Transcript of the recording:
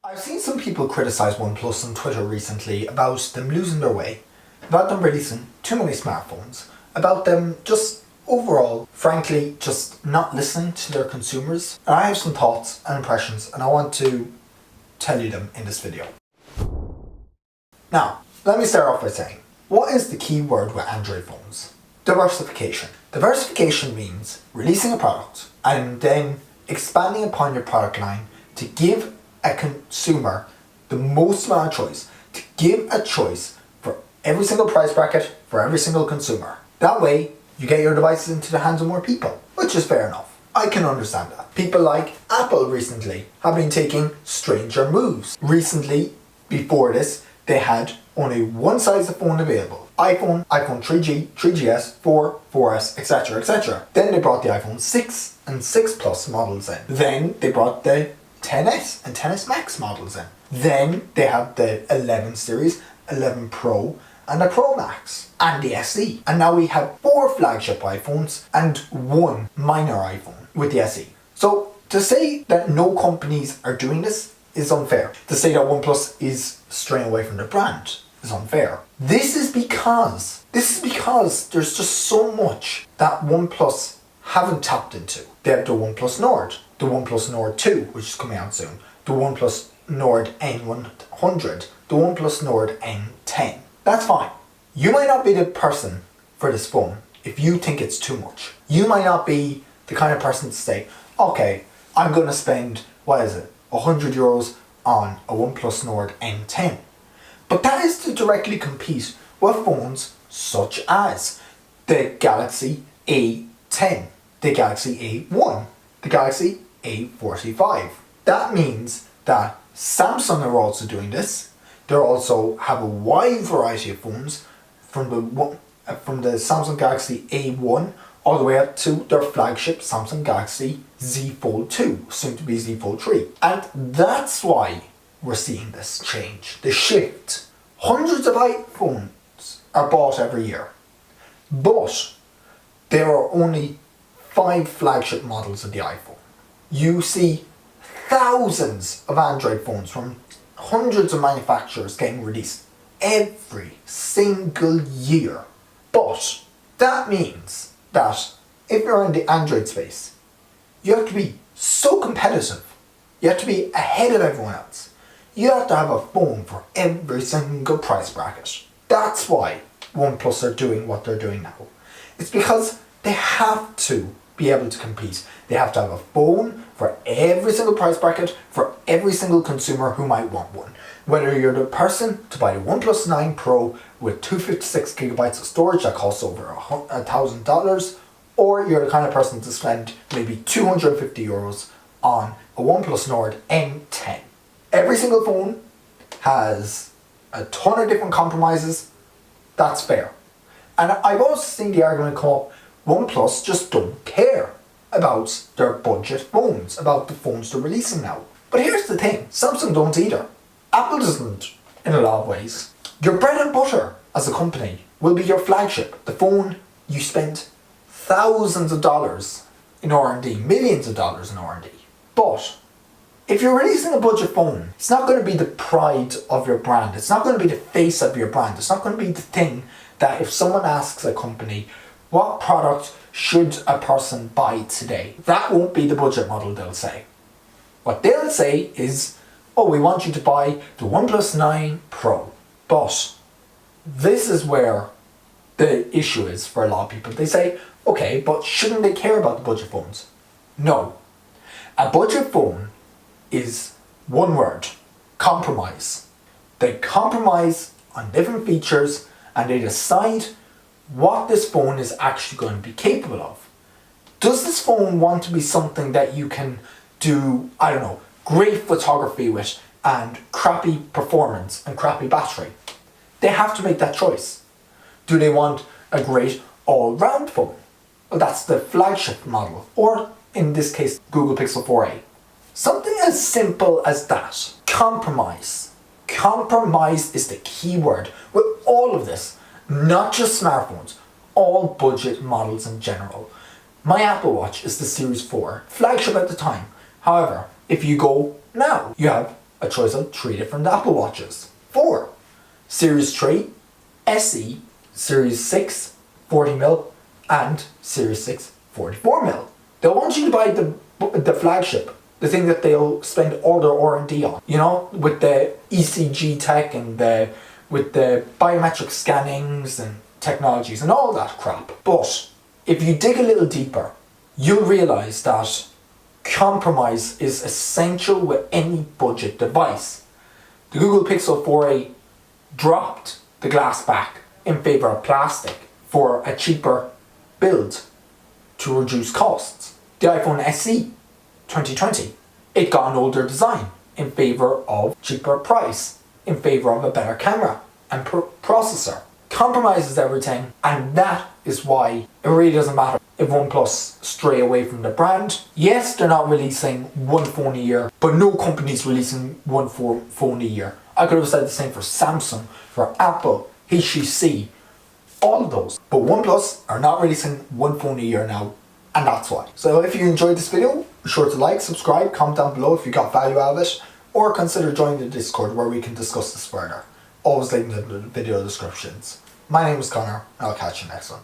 I've seen some people criticise OnePlus on Twitter recently about them losing their way, about them releasing too many smartphones, about them just overall, frankly, just not listening to their consumers. And I have some thoughts and impressions and I want to tell you them in this video. Now, let me start off by saying, what is the key word with Android phones? Diversification. Diversification means releasing a product and then expanding upon your product line to give a consumer the most amount of choice, to give a choice for every single price bracket, for every single consumer. That way, you get your devices into the hands of more people, which is fair enough. I can understand that. People like Apple recently have been taking stranger moves. Recently, before this, they had only one size of phone available. iPhone, iPhone 3G, 3GS, 4, 4S, etc, etc. Then they brought the iPhone 6 and 6 Plus models in. Then they brought the 10S and 10S Max models in. Then they have the 11 series, 11 Pro and the Pro Max and the SE. And now we have 4 flagship iPhones and 1 minor iPhone with the SE. So to say that no companies are doing this is unfair. To say that OnePlus is straying away from the brand is unfair. This is because there's just so much that OnePlus haven't tapped into. They have the OnePlus Nord, the OnePlus Nord 2, which is coming out soon, the OnePlus Nord N100, the OnePlus Nord N10. That's fine. You might not be the person for this phone if you think it's too much. You might not be the kind of person to say, okay, I'm going to spend, €100 on a OnePlus Nord N10. But that is to directly compete with phones such as the Galaxy A10, the Galaxy A1, the Galaxy A45. That means that Samsung are also doing this. They also have a wide variety of phones from the Samsung Galaxy A1 all the way up to their flagship Samsung Galaxy Z Fold 2, soon to be Z Fold 3. And that's why we're seeing this change, the shift. Hundreds of iPhones are bought every year, but there are only 5 flagship models of the iPhone. You see thousands of Android phones from hundreds of manufacturers getting released every single year. But that means that if you're in the Android space, you have to be so competitive. You have to be ahead of everyone else. You have to have a phone for every single price bracket. That's why OnePlus are doing what they're doing now. It's because they have to be able to compete. They have to have a phone for every single price bracket, for every single consumer who might want one. Whether you're the person to buy the OnePlus 9 Pro with 256 gigabytes of storage that costs over $1,000, or you're the kind of person to spend maybe €250 on a OnePlus Nord N10. Every single phone has a ton of different compromises. That's fair. And I've also seen the argument come up, OnePlus just don't care about their budget phones, about the phones they're releasing now. But here's the thing, Samsung don't either. Apple doesn't, in a lot of ways. Your bread and butter as a company will be your flagship, the phone you spend thousands of dollars in R&D, millions of dollars in R&D. But if you're releasing a budget phone, it's not going to be the pride of your brand. It's not going to be the face of your brand. It's not going to be the thing that if someone asks a company, what product should a person buy today? That won't be the budget model they'll say. What they'll say is, oh, we want you to buy the OnePlus 9 Pro. But this is where the issue is for a lot of people. They say, okay, but shouldn't they care about the budget phones? No. A budget phone is one word, compromise. They compromise on different features and they decide what this phone is actually going to be capable of. Does this phone want to be something that you can do, great photography with and crappy performance and crappy battery? They have to make that choice. Do they want a great all-round phone? Well, that's the flagship model, or in this case, Google Pixel 4a. Something as simple as that. Compromise. Compromise is the key word with all of this. Not just smartphones, all budget models in general. My Apple Watch is the Series 4, flagship at the time. However, if you go now, you have a choice of 3 different Apple Watches. 4. Series 3, SE, Series 6, 40mm, and Series 6, 44mm. They'll want you to buy the flagship, the thing that they'll spend all their R&D on, you know, with the ECG tech and with the biometric scannings and technologies and all that crap. But if you dig a little deeper, you'll realise that compromise is essential with any budget device. The Google Pixel 4a dropped the glass back in favour of plastic for a cheaper build to reduce costs. The iPhone SE 2020, it got an older design in favour of cheaper price, in favour of a better camera and processor. Compromise is everything, and that is why it really doesn't matter if OnePlus stray away from the brand. Yes, they're not releasing one phone a year, but no company's releasing one phone a year. I could have said the same for Samsung, for Apple, HTC, all of those. But OnePlus are not releasing one phone a year now, and that's why. So if you enjoyed this video, be sure to like, subscribe, comment down below if you got value out of it, or consider joining the Discord where we can discuss this further. Always link in the video descriptions. My name is Connor, and I'll catch you next one.